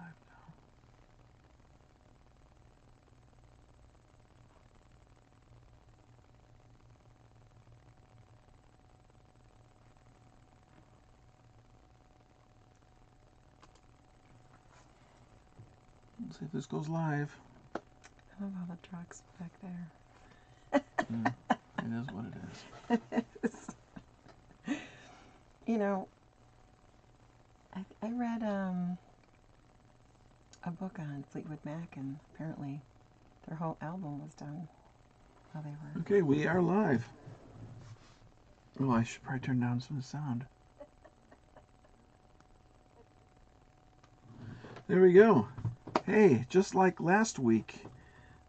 live now. Let's see if this goes live. I love all the trucks back there. Yeah, it is what it is. You know, I read a book on Fleetwood Mac, and apparently their whole album was done while they were. Okay, we are live. Oh, I should probably turn down some of the sound. There we go. Hey, just like last week,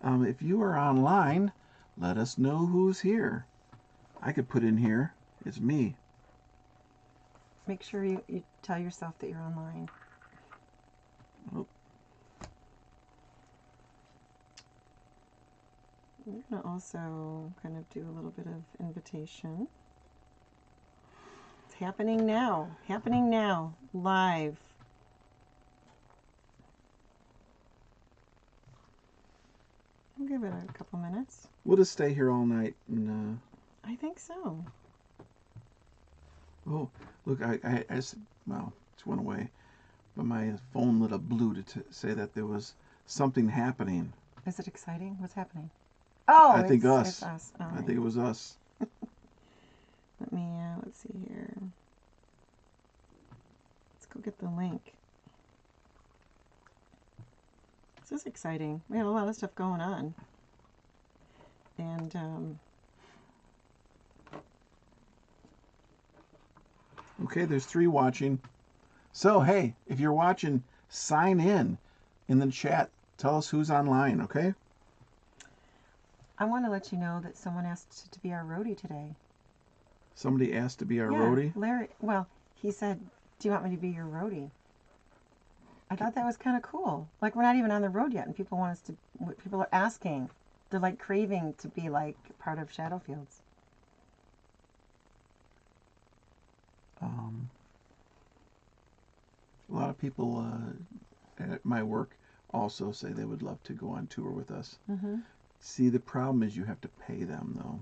if you are online, let us know who's here. I could put in here, it's me. Make sure you tell yourself that you're online. Oh. We're going to also kind of do a little bit of invitation. It's happening now. Happening now. Live. We'll give it a couple minutes. We'll just stay here all night. And, I think so. Oh, look, I well, it went away. But my phone lit up blue to say that there was something happening. Is it exciting? What's happening? Oh, I think us. It's us. I think it was us. Let me, let's see here. Let's go get the link. This is exciting. We have a lot of stuff going on. And, okay, there's 3 watching. So, hey, if you're watching, sign in the chat. Tell us who's online, okay? I want to let you know that someone asked to be our roadie today. Somebody asked to be our roadie? Larry, well, he said, do you want me to be your roadie? I thought that was kind of cool. Like, we're not even on the road yet, and people want us to, people are asking. They're, like, craving to be, like, part of Shadowfields. A lot of people at my work also say they would love to go on tour with us. Mm-hmm. See, the problem is you have to pay them, though.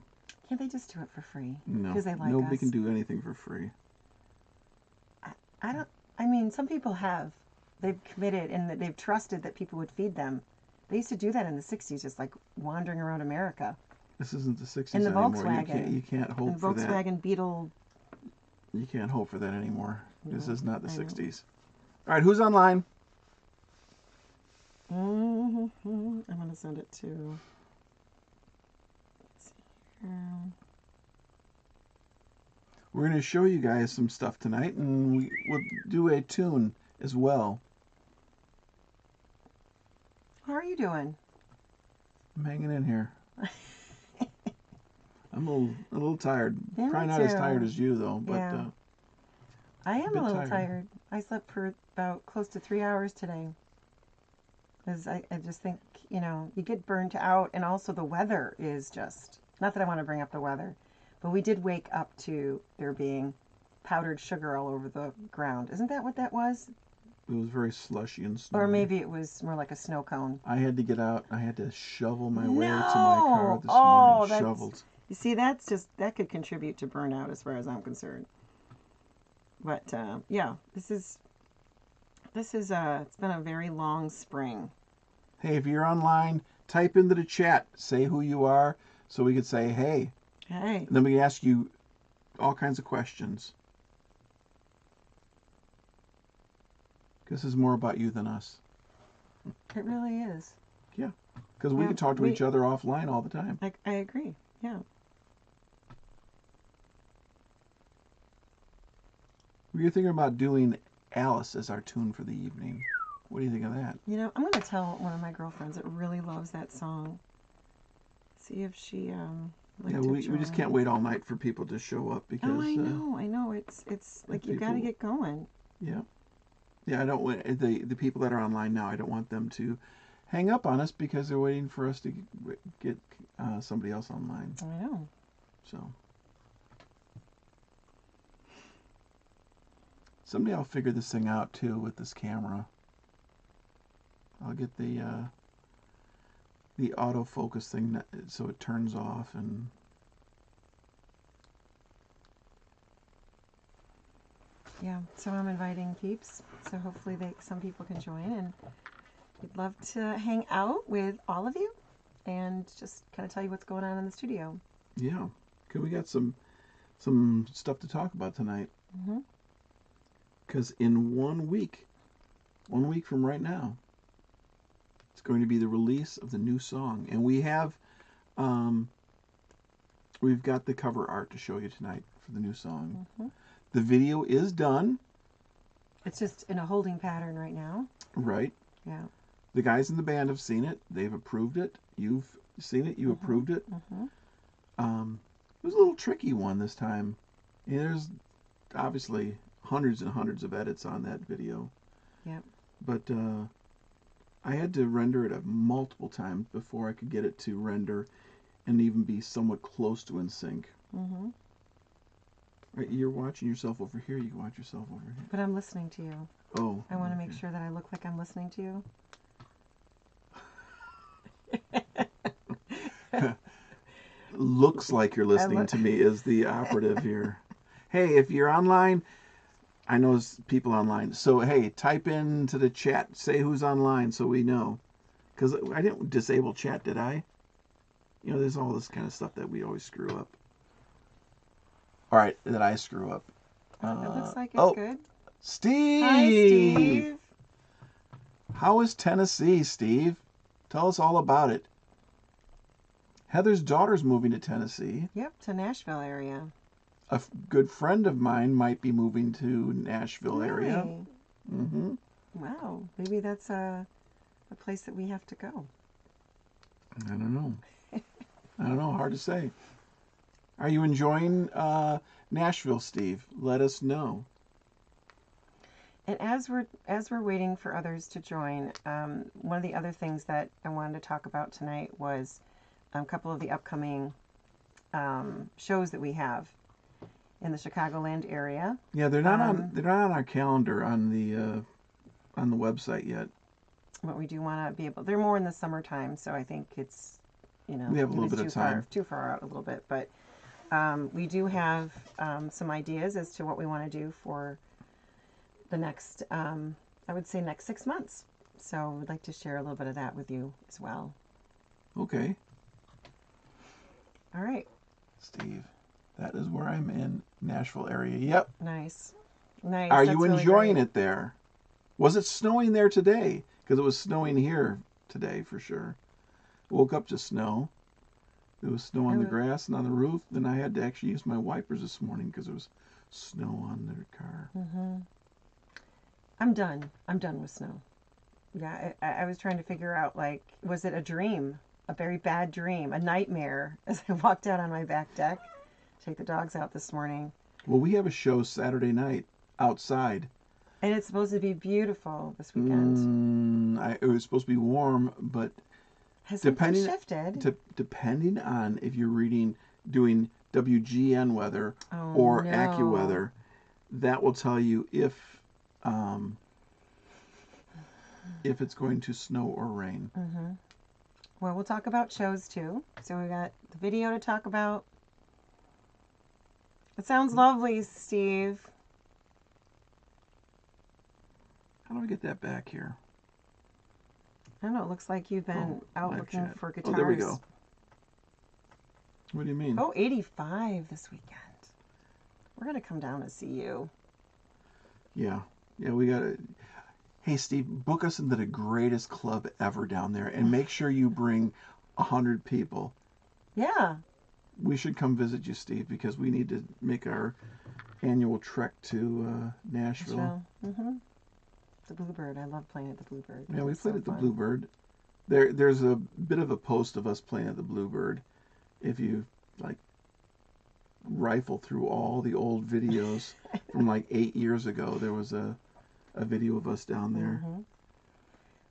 Can't they just do it for free? No, because they like nobody us. can do anything for free. I mean, some people have. They've committed and they've trusted that people would feed them. They used to do that in the 60s, just like wandering around America. This isn't the 60s in the anymore. Volkswagen. You can't hope for that. Volkswagen Beetle. You can't hope for that anymore. No, this is not the 60s. All right, who's online? Mm-hmm. I'm going to send it to... Let's see here. We're going to show you guys some stuff tonight, and we'll do a tune as well. How are you doing? I'm hanging in here. I'm a little tired. Yeah, Probably not as tired as you, though. But yeah. I am a little tired. I slept for about close to 3 hours today. Because I just think, you know, you get burnt out, and also the weather is just... Not that I want to bring up the weather, but we did wake up to there being powdered sugar all over the ground. Isn't that what that was? It was very slushy and snowy. Or maybe it was more like a snow cone. I had to get out. I had to shovel my way to my car this morning. Shoveled. You see, that could contribute to burnout as far as I'm concerned. But yeah, it's been a very long spring. Hey, if you're online, type into the chat, say who you are, so we could say hey. Hey. And then we can ask you all kinds of questions. This is more about you than us. It really is. Yeah, because we can talk to each other offline all the time. I agree. Yeah. We were thinking about doing Alice as our tune for the evening. What do you think of that? You know, I'm going to tell one of my girlfriends that really loves that song. See if she yeah, we just can't wait all night for people to show up because. Oh, I know. It's like you got to get going. Yeah. Yeah, I don't want the people that are online now. I don't want them to hang up on us because they're waiting for us to get somebody else online. I know. So someday I'll figure this thing out too with this camera. I'll get the autofocus thing so it turns off and. Yeah, so I'm inviting peeps. So hopefully some people can join, and we'd love to hang out with all of you and just kind of tell you what's going on in the studio. Yeah, cause we got some stuff to talk about tonight. Because in 1 week from right now, it's going to be the release of the new song, and we've got the cover art to show you tonight for the new song. The video is done. It's just in a holding pattern right now. Right. Yeah. The guys in the band have seen it. They've approved it. You've seen it. You approved it. It was a little tricky one this time. Yeah, there's obviously hundreds and hundreds of edits on that video. Yep. But I had to render it multiple times before I could get it to render and even be somewhat close to in sync. Right, you're watching yourself over here. You can watch yourself over here. But I'm listening to you. Oh. I want to make sure that I look like I'm listening to you. Looks like you're listening to me is the operative here. Hey, if you're online, I know there's people online. So, hey, type into the chat. Say who's online so we know. Because I didn't disable chat, did I? You know, there's all this kind of stuff that we always screw up. All right, that I screw up. It looks like it's good. Steve! Hi, Steve. How is Tennessee, Steve? Tell us all about it. Heather's daughter's moving to Tennessee. Yep, to Nashville area. A good friend of mine might be moving to Nashville area. Wow, maybe that's a place that we have to go. I don't know. I don't know. Hard to say. Are you enjoying Nashville, Steve? Let us know. And as we're waiting for others to join, one of the other things that I wanted to talk about tonight was a couple of the upcoming shows that we have in the Chicagoland area. Yeah, they're not on our calendar on the website yet. But we do want to be able. They're more in the summertime, so I think it's we have a little bit of time. Too far out a little bit, but we do have some ideas as to what we want to do for the next, I would say next 6 months. So we'd like to share a little bit of that with you as well. Okay. All right. Steve, that is where I'm in Nashville area. Yep. Nice. Nice. Are you enjoying it there? Was it snowing there today? Because it was snowing here today for sure. Woke up to snow. There was snow on the grass and on the roof. Then I had to actually use my wipers this morning because there was snow on their car. I'm done. I'm done with snow. Yeah, I was trying to figure out, like, was it a dream? A very bad dream? A nightmare as I walked out on my back deck to take the dogs out this morning. Well, we have a show Saturday night outside. And it's supposed to be beautiful this weekend. It was supposed to be warm, but has something shifted? Depending on if you're doing WGN weather or AccuWeather, that will tell you if it's going to snow or rain. Well, we'll talk about shows too. So we got the video to talk about. It sounds lovely, Steve. How do I get that back here? I don't know. It looks like you've been out looking for guitars. Oh, there we go. What do you mean? Oh, 85 this weekend. We're going to come down and see you. Yeah. Yeah, we got to... Hey, Steve, book us into the greatest club ever down there and make sure you bring 100 people. Yeah. We should come visit you, Steve, because we need to make our annual trek to Nashville. The Bluebird. I love playing at the Bluebird. Yeah, we played at the Bluebird. There's a bit of a post of us playing at the Bluebird. If you, like, rifle through all the old videos from, like, 8 years ago, there was a video of us down there.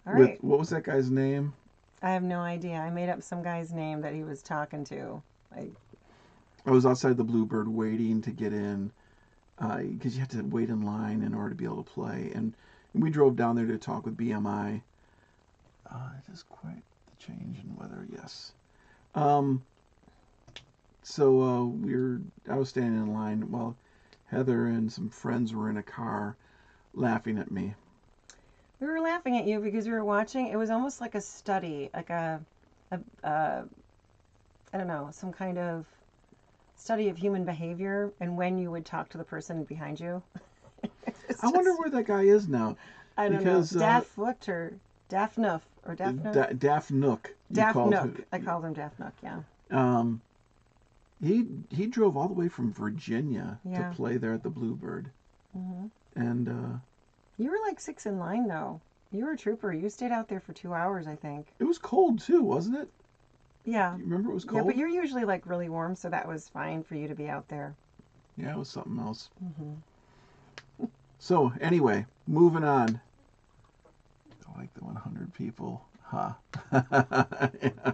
All right. What was that guy's name? I have no idea. I made up some guy's name that he was talking to. I was outside the Bluebird waiting to get in because you had to wait in line in order to be able to play. And we drove down there to talk with BMI. It is quite the change in weather. Yes. Um, so I was standing in line while Heather and some friends were in a car laughing at me. We were laughing at you because we were watching. It was almost like a study, like a I don't know, some kind of study of human behavior and when you would talk to the person behind you. I wonder where that guy is now. I don't know. Daft Foot or Daphnuff or Daphnuff? Daft Nook. Daft Nook. I called him Daft Nook, yeah. He drove all the way from Virginia to play there at the Bluebird. Mm-hmm. And you were like 6 in line, though. You were a trooper. You stayed out there for 2 hours, I think. It was cold, too, wasn't it? Yeah. You remember it was cold? Yeah, but you're usually like really warm, so that was fine for you to be out there. Yeah, it was something else. Mm-hmm. So, anyway, moving on. I like the 100 people. Ha. Yeah.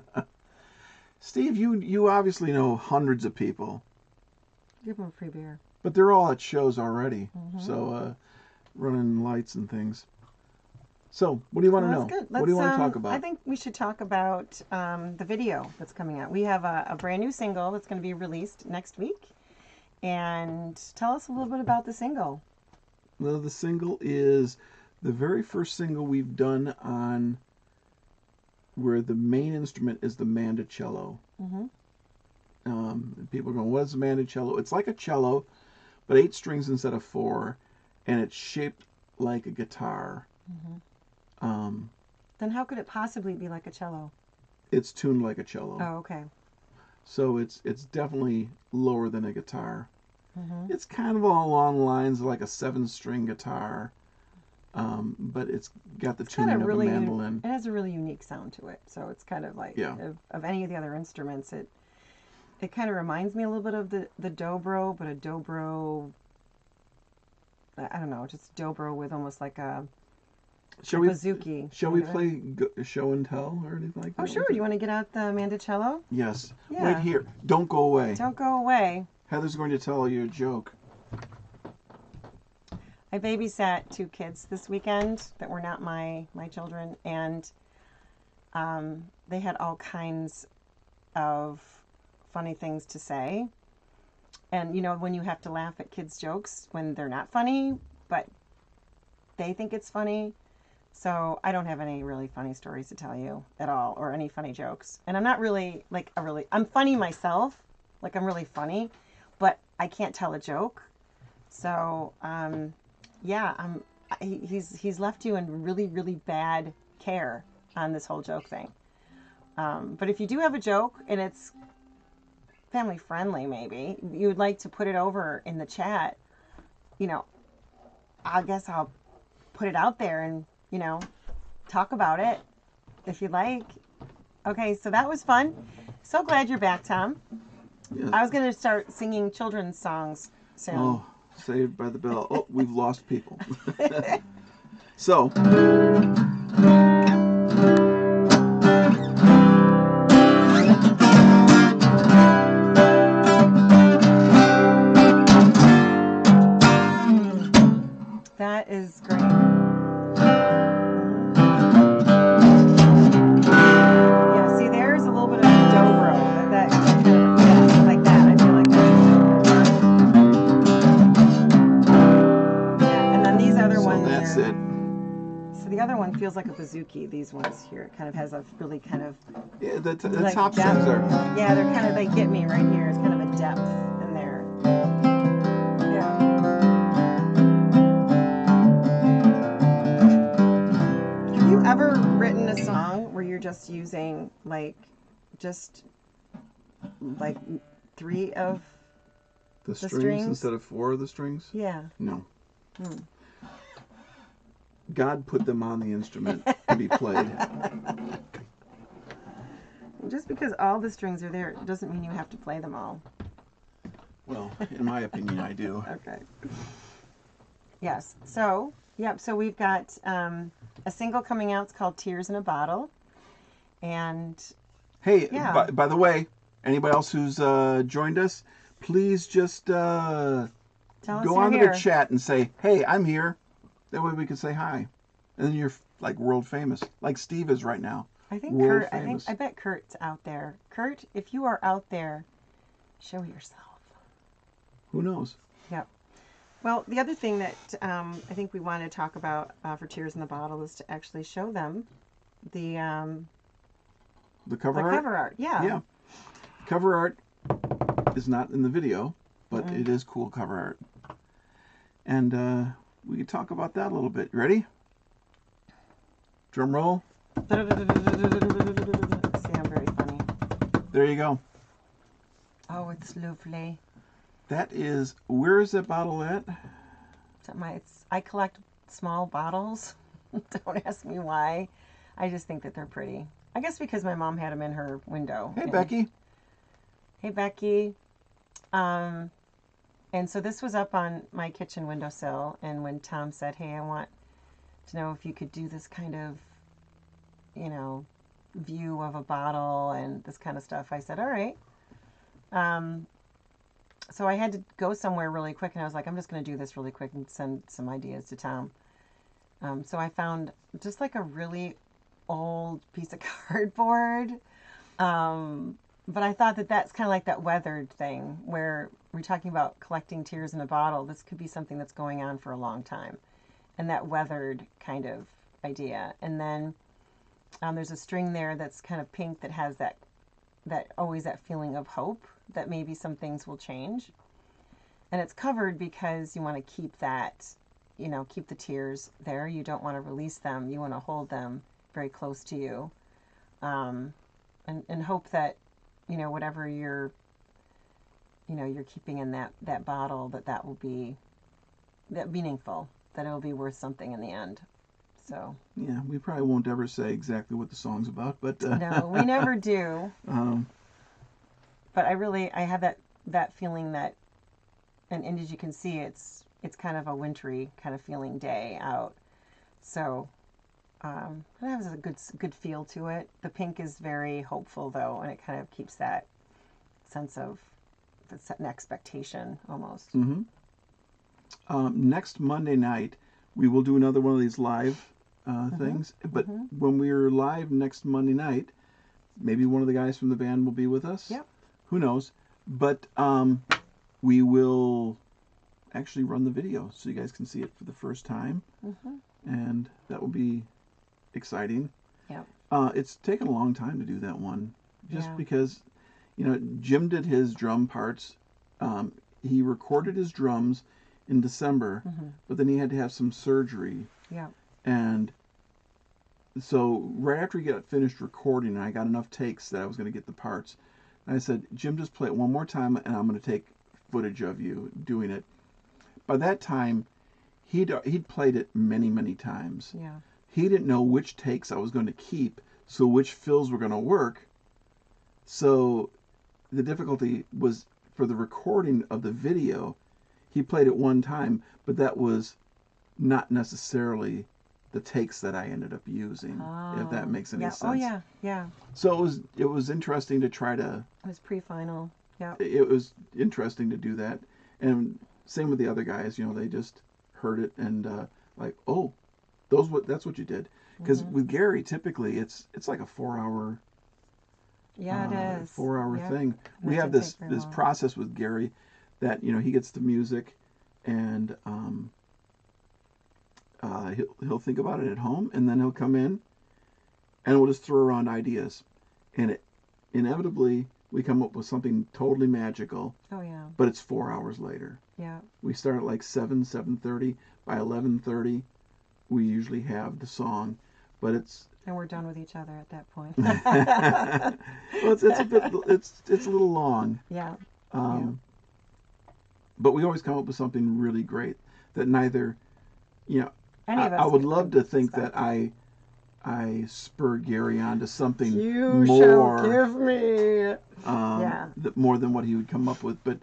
Steve, you obviously know hundreds of people. Give them a free beer. But they're all at shows already. Mm-hmm. So, running lights and things. So, what do you want to know? Good. What do you want to talk about? I think we should talk about the video that's coming out. We have a brand new single that's going to be released next week. And tell us a little bit about the single. Well, the single is the very first single we've done on where the main instrument is the mandocello. Mm-hmm. People are going, what is a mandocello? It's like a cello, but 8 strings instead of 4, and it's shaped like a guitar. Mm-hmm. Then how could it possibly be like a cello? It's tuned like a cello. Oh, okay. So it's definitely lower than a guitar. Mm-hmm. It's kind of along the lines of like a 7-string guitar, but it's got the tuning of a mandolin. It has a really unique sound to it. So it's kind of like of any of the other instruments. It kind of reminds me a little bit of the dobro, but a dobro, I don't know, just dobro with almost like a bouzouki. Shall we play show and tell or anything like that? Oh, sure. Do you want to get out the mandocello? Yes. Yeah. Right here. Don't go away. Don't go away. Heather's going to tell you a joke. I babysat 2 kids this weekend that were not my children, and they had all kinds of funny things to say. And, you know, when you have to laugh at kids' jokes when they're not funny, but they think it's funny. So I don't have any really funny stories to tell you at all, or any funny jokes. And I'm not really I'm funny myself, like I'm really funny, but I can't tell a joke. So he's left you in really, really bad care on this whole joke thing. But if you do have a joke and it's family friendly, maybe you would like to put it over in the chat, you know, I guess I'll put it out there and, you know, talk about it if you like. Okay, so that was fun. So glad you're back, Tom. Yes. I was going to start singing children's songs soon. Oh, Saved by the Bell. Oh, we've lost people. So. That is great. Yeah, see, there's a little bit of dobro. Like that. I feel like that's yeah, and then these other ones. So that's it. So the other one feels like a bouzouki. These ones here, it kind of has a really kind of. Yeah, the like top strings are. Yeah, they're kind of, they get me right here. It's kind of a depth in there. Yeah. Have you ever written a song where you're just using like 3 of The strings instead of 4 of the strings? Yeah. No. God put them on the instrument to be played. Just because all the strings are there doesn't mean you have to play them all. Well, in my opinion, I do. Okay. Yes. So, yep. So we've got a single coming out. It's called "Tears in a Bottle," and hey, by the way, anybody else who's joined us, please just go onto the chat and say, "Hey, I'm here." That way we can say hi, and then your like world famous, like Steve is right now. I think World Kurt. famous. I bet Kurt's out there. Kurt, if you are out there, show yourself. Who knows? Yep. Well, the other thing that I think we want to talk about for Tears in the Bottle is to actually show them the cover art. Cover art. Yeah. Yeah. Cover art is not in the video, but it is cool cover art. And we can talk about that a little bit. Ready? Drum roll. See, I'm very funny. There you go. Oh, it's lovely. That is, where is that bottle at? I collect small bottles. Don't ask me why. I just think that they're pretty. I guess because my mom had them in her window. Hey, Becky. Hey, Becky. And so this was up on my kitchen windowsill. And when Tom said, hey, I want to know if you could do this kind of, view of a bottle and this kind of stuff, I said, all right. So I had to go somewhere really quick, and I was like, I'm just going to do this really quick and send some ideas to Tom. So I found just like a really old piece of cardboard. But I thought that that's kind of like that weathered thing where we're talking about collecting tears in a bottle. This could be something that's going on for a long time. And that weathered kind of idea. And then there's a string there that's kind of pink that has that always that feeling of hope that maybe some things will change. And it's covered because you want to keep that, keep the tears there. You don't want to release them. You want to hold them very close to you. And hope that, whatever you're keeping in that bottle, that will be that meaningful, that it'll be worth something in the end. So yeah, we probably won't ever say exactly what the song's about, but no, we never do. But I have that feeling that, and as you can see, it's kind of a wintry kind of feeling day out. So it has a good feel to it. The pink is very hopeful though, and it kind of keeps that sense of an expectation almost. Mm-hmm. Next Monday night, we will do another one of these live things. But when we're live next Monday night, maybe one of the guys from the band will be with us. Yep. Who knows? But we will actually run the video so you guys can see it for the first time. And that will be exciting. Yep. It's taken a long time to do that one. Just because, Jim did his drum parts. He recorded his drums in December, but then he had to have some surgery. Yeah. And so right after he got finished recording, and I got enough takes that I was going to get the parts, I said, Jim, just play it one more time, and I'm going to take footage of you doing it. By that time, he'd played it many, many times. Yeah. He didn't know which takes I was going to keep, so which fills were going to work. So the difficulty was for the recording of the video, he played it one time, but that was not necessarily the takes that I ended up using, if that makes any sense. Oh, yeah, yeah. So it was interesting to try to... It was pre-final, yeah. It was interesting to do that. And same with the other guys, they just heard it and like, oh, that's what you did. Because with Gary, typically, it's like a 4-hour... Yeah, it is. 4-hour thing. We have this process with Gary that, he gets the music and he'll think about it at home, and then he'll come in and we'll just throw around ideas. And inevitably, we come up with something totally magical. Oh, yeah. But it's 4 hours later. Yeah. We start at like 7:30. By 11:30, we usually have the song. But it's... And we're done with each other at that point. Well, it's a little long. Yeah. But we always come up with something really great that neither, Any of us I would love to think that I spur Gary on to something you more. Shall give me. More than what he would come up with. But,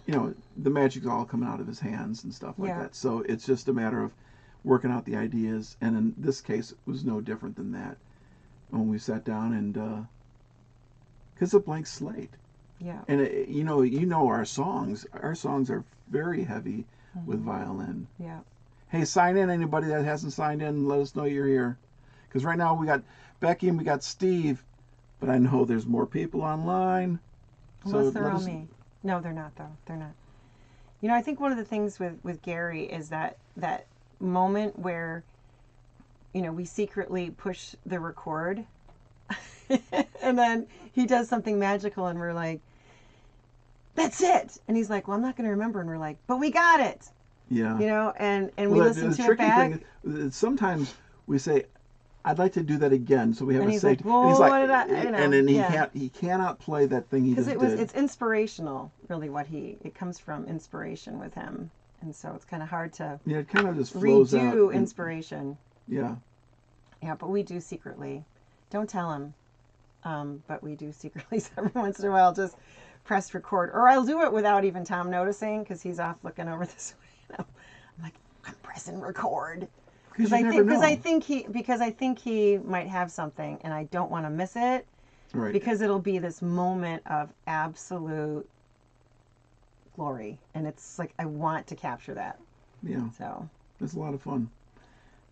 the magic's all coming out of his hands and stuff like that. So it's just a matter of working out the ideas. And in this case, it was no different than that. When we sat down and, because it's a blank slate. Yeah. And our songs. Our songs are very heavy with violin. Yeah. Hey, sign in, anybody that hasn't signed in. Let us know you're here. Because right now we got Becky and we got Steve, but I know there's more people online. Unless they're on me. No, they're not though. They're not. You know, I think one of the things with Gary is that moment where, you know, we secretly push the record and then he does something magical and we're like, that's it. And he's like, well, I'm not going to remember. And we're like, but we got it. Yeah. You know, and we listen to it back. Thing is, sometimes we say, I'd like to do that again. So we have and a he's say. Like, well, and he's what like, did I, you know, and then yeah. he cannot play that thing he just did. Because it's inspirational, really, it comes from inspiration with him. And so it's kind of hard to it kind of just flows out. Redo inspiration. Yeah. Yeah, but we do secretly. Don't tell him. But we do secretly every once in a while just press record. Or I'll do it without even Tom noticing because he's off looking over this way. I'm like, I'm pressing record. Because I think he might have something and I don't want to miss it. Right. Because it'll be this moment of absolute glory. And it's like, I want to capture that. Yeah. So. It's a lot of fun.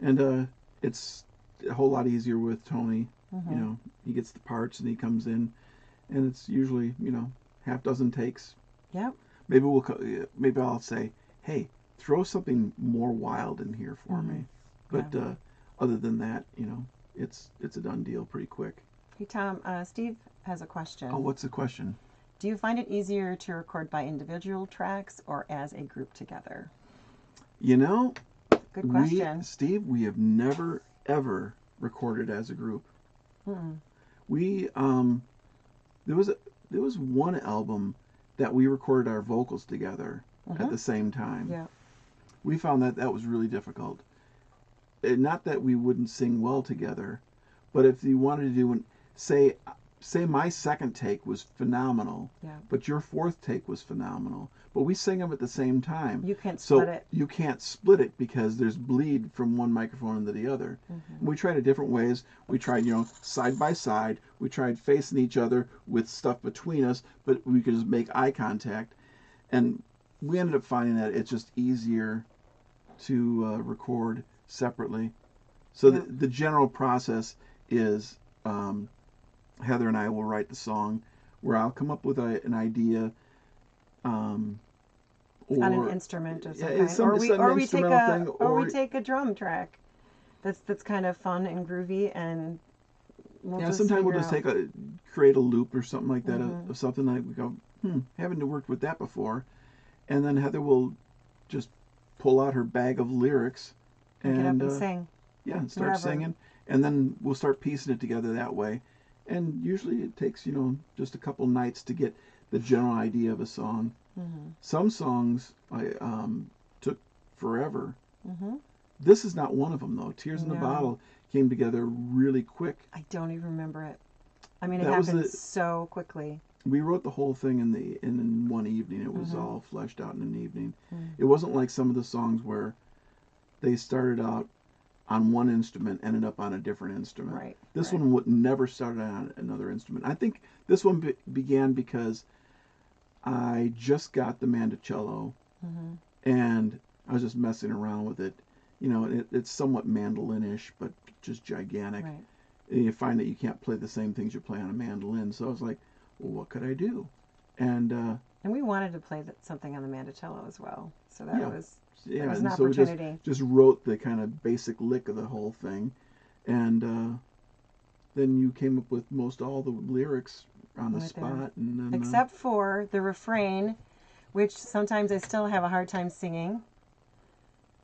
And it's a whole lot easier with Tony. Mm-hmm. You know, he gets the parts and he comes in and it's usually, you know, half dozen takes. Yep. Maybe I'll say, hey, throw something more wild in here for me. But other than that, you know, it's a done deal pretty quick. Hey, Tom, Steve has a question. Oh, what's the question? Do you find it easier to record by individual tracks or as a group together? You know, good question. Steve, we have never, ever recorded as a group. Mm-mm. We, there was one album that we recorded our vocals together at the same time. Yeah. We found that was really difficult. Not that we wouldn't sing well together, but if you wanted to do, say my second take was phenomenal, but your fourth take was phenomenal, but we sang them at the same time. You can't split it. You can't split it because there's bleed from one microphone into the other. Mm-hmm. We tried it different ways. We tried, you know, side by side. We tried facing each other with stuff between us, but we could just make eye contact. And we ended up finding that it's just easier to record separately. So the general process is Heather and I will write the song where I'll come up with an idea on an instrument of some kind. Or we take a drum track that's kind of fun and groovy, and sometimes we'll just create a loop or something like that of something like we go, haven't worked with that before, and then Heather will just pull out her bag of lyrics and get up and sing. Yeah, and start singing, and then we'll start piecing it together that way. And usually it takes, you know, just a couple nights to get the general idea of a song. Mm-hmm. Some songs I took forever. Mm-hmm. This is not one of them, though. Tears in the Bottle came together really quick. I don't even remember it. I mean, it happened so quickly. We wrote the whole thing in one evening. It was all fleshed out in an evening. It wasn't like some of the songs where they started out on one instrument, ended up on a different instrument. Right. This one would never started on another instrument. I think this one began because I just got the mandocello, and I was just messing around with it. You know, it's somewhat mandolin-ish, but just gigantic. Right. And you find that you can't play the same things you play on a mandolin. So I was like, well, what could I do? And we wanted to play something on the mandocello as well. So that was an and opportunity. So we just wrote the kind of basic lick of the whole thing, and then you came up with most all the lyrics on the spot, and then, except for the refrain, which sometimes I still have a hard time singing.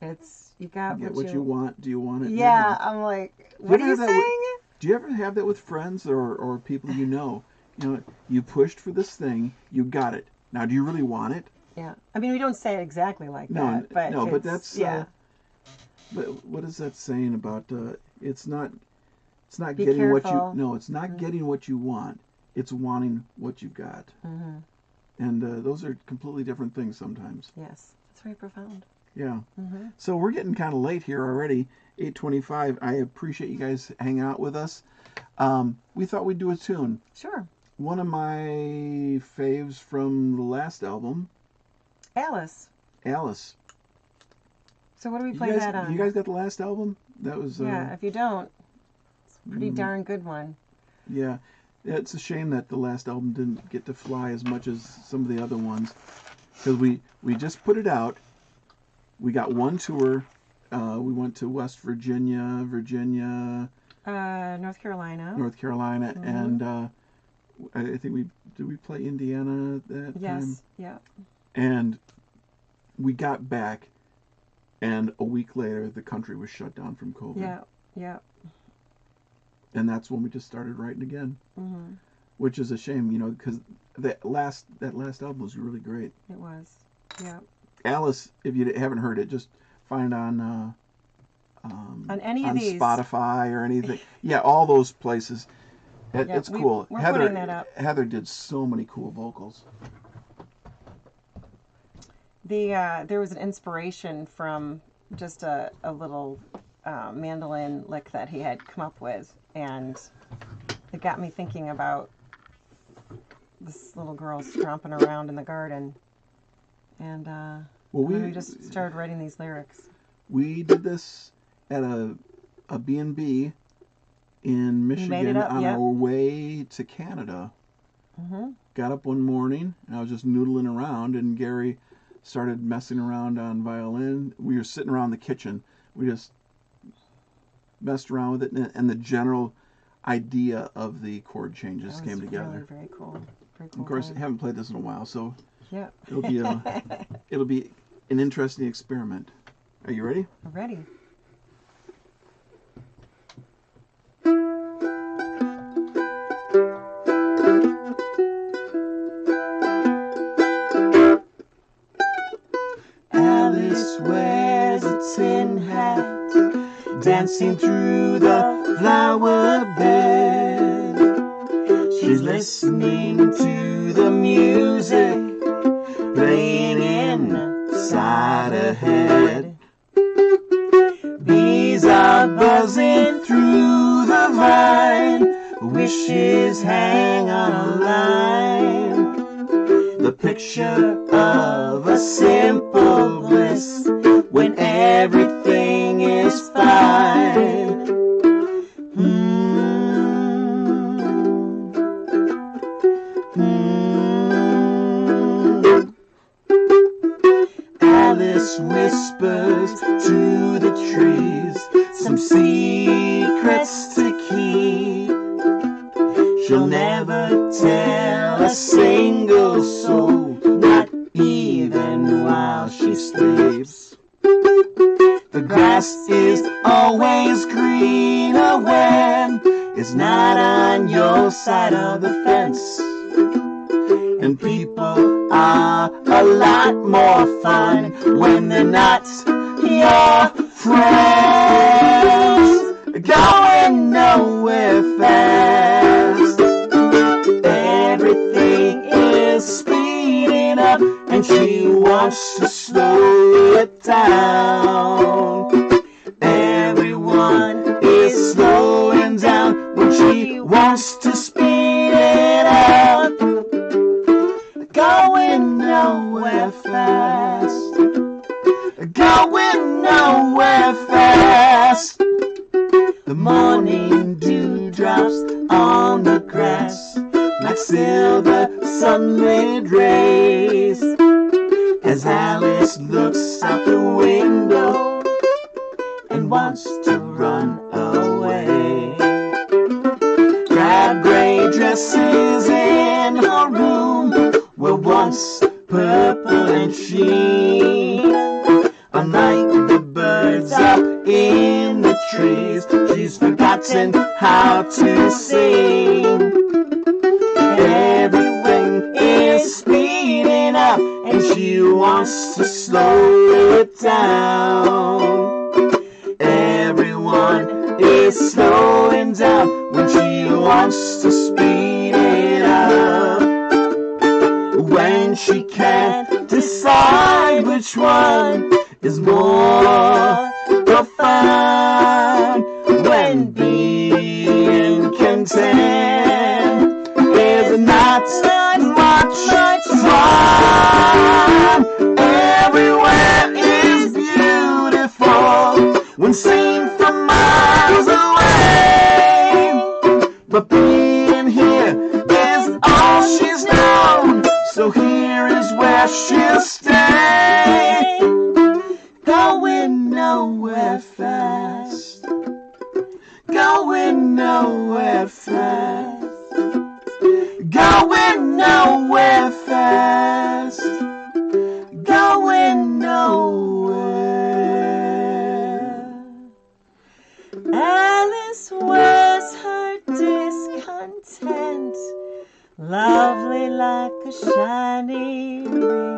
It's you got what you want. Do you want it? Yeah, I'm like, what are you saying? Do you ever have that with friends or people you know? You know, you pushed for this thing, you got it. Now, do you really want it? Yeah, I mean, we don't say it exactly like that, but but that's but what is that saying about? It's not getting careful. it's not getting what you want. It's wanting what you got. Mm-hmm. And those are completely different things sometimes. Yes, that's very profound. Yeah. Mm-hmm. So we're getting kind of late here already. 8:25. I appreciate you guys hanging out with us. We thought we'd do a tune. Sure. One of my faves from the last album. Alice. So what do we play that on? You guys got the last album? That was. Yeah. If you don't. pretty darn good one. Yeah. It's a shame that the last album didn't get to fly as much as some of the other ones. Because we just put it out. We got one tour. We went to West Virginia, North Carolina, and I think did we play Indiana that time? Yes, yeah. And we got back, and a week later, the country was shut down from COVID. Yeah, yeah. And that's when we just started writing again, Mm-hmm. which is a shame, because that last album was really great. It was, yeah. Alice, if you haven't heard it, just find it on any of these, Spotify or anything. Yeah, all those places. It's cool. We're putting that up. Heather did so many cool vocals. There was an inspiration from just a little mandolin lick that he had come up with, and it got me thinking about this little girl stomping around in the garden, and we just started writing these lyrics. We did this at a B&B in Michigan on our way to Canada. Mm-hmm. Got up one morning, and I was just noodling around, and Gary started messing around on violin. We were sitting around the kitchen. We just messed around with it, and the general idea of the chord changes came together. Really, very cool. Very cool. Of course, I haven't played this in a while, so yeah, it'll be an interesting experiment. Are you ready? I'm ready. Alice wears a tin hat, dancing through the flower bed. She's listening to the music playing inside her head. Bees are buzzing through the vine, wishes hang on a line. The picture of a simple bliss when everything is fine. Alice whispers to the trees some secrets to keep. She'll never tell a single soul, not even while she sleeps. The grass is always greener when it's not on your side of the fence. And people are a lot more fun when they're not your friends. Going nowhere fast. Everything is speeding up, and she wants to slow it down. Everyone is slowing down when she wants to speed it up. Going nowhere fast. Going nowhere fast. The morning dew drops on the grass like silver sunlit rays, as Alice looks out the window and wants to run away. Drab gray dresses in her room were once purple and sheen. Unlike the birds up in the trees, she's forgotten how to sing. Everything is speeding up, and she wants to slow it down. Everyone is slowing down when she wants to speed it up. When she can't decide which one is more profound, when being content is not much fun. Everywhere is beautiful when seen from miles away. but being here is all she's known. So here is where she'll stay, going nowhere fast, going nowhere fast, going nowhere fast, going nowhere. Alice wears her discontent, lovely like a shiny ring.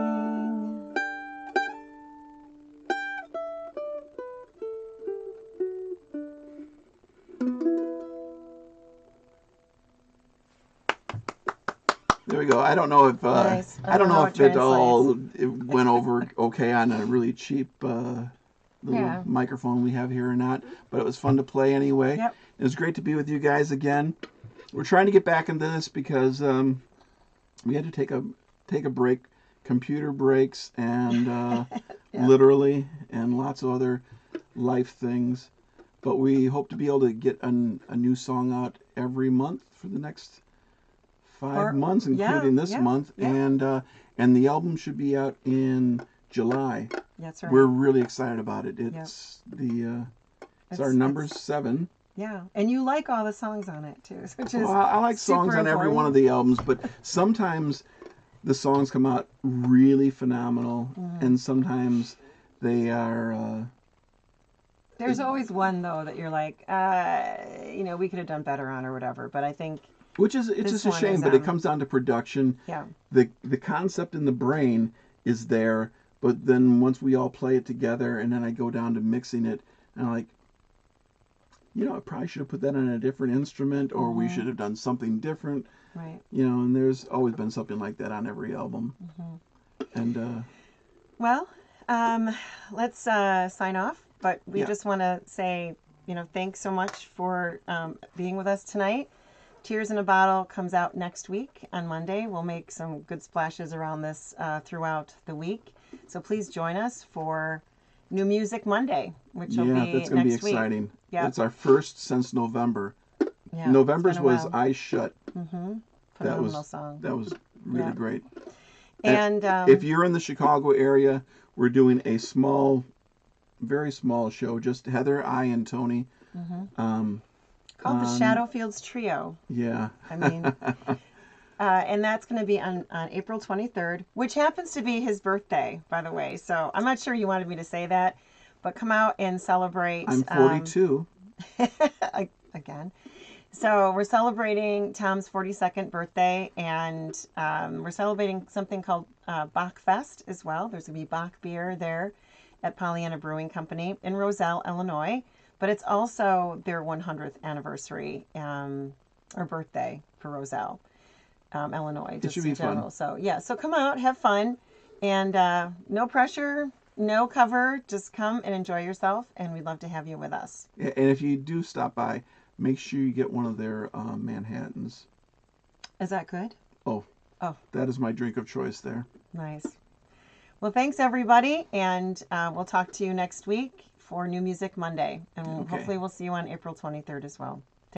There we go. I don't know if Nice. I don't know if it all translates. went over okay on a really cheap little microphone we have here or not, but it was fun to play anyway. Yep. It was great to be with you guys again. We're trying to get back into this because we had to take a break, computer breaks, and literally, and lots of other life things. But we hope to be able to get a new song out every month for the next 5 months, including this month, and the album should be out in July. That's right. We're really excited about it. It's it's our number 7. Yeah, and you like all the songs on it too, which is I like songs on every one of the albums, but sometimes the songs come out really phenomenal, and sometimes they are. There's always one though that you're like, we could have done better on or whatever. But I think it's just a shame, but it comes down to production. Yeah. The concept in the brain is there, but then once we all play it together, and then I go down to mixing it, and I'm like, I probably should have put that on a different instrument, or we should have done something different. Right. And there's always been something like that on every album. And well, let's sign off. But we just want to say, thanks so much for being with us tonight. Tears in a Bottle comes out next week on Monday. We'll make some good splashes around this throughout the week. So please join us for New Music Monday, which will be that's going to be next week. exciting. Yeah. It's our first since November. Yeah, November's was Eyes Shut. Phenomenal song. That was really great. And if you're in the Chicago area, we're doing a very small show, just Heather, I, and Tony. Called the Shadowfields Trio. Yeah. I mean, and that's going to be on April 23rd, which happens to be his birthday, by the way. So I'm not sure you wanted me to say that, but come out and celebrate. I'm 42. Again. So we're celebrating Tom's 42nd birthday, and we're celebrating something called Bach Fest as well. There's going to be Bach beer there at Pollyanna Brewing Company in Roselle, Illinois. But it's also their 100th anniversary or birthday for Roselle, Illinois. It should be fun. So come out, have fun, and no pressure, no cover. Just come and enjoy yourself, and we'd love to have you with us. And if you do stop by, make sure you get one of their Manhattans. Is that good? Oh. That is my drink of choice there. Nice. Well, thanks, everybody, and we'll talk to you next week for New Music Monday, and hopefully we'll see you on April 23rd as well.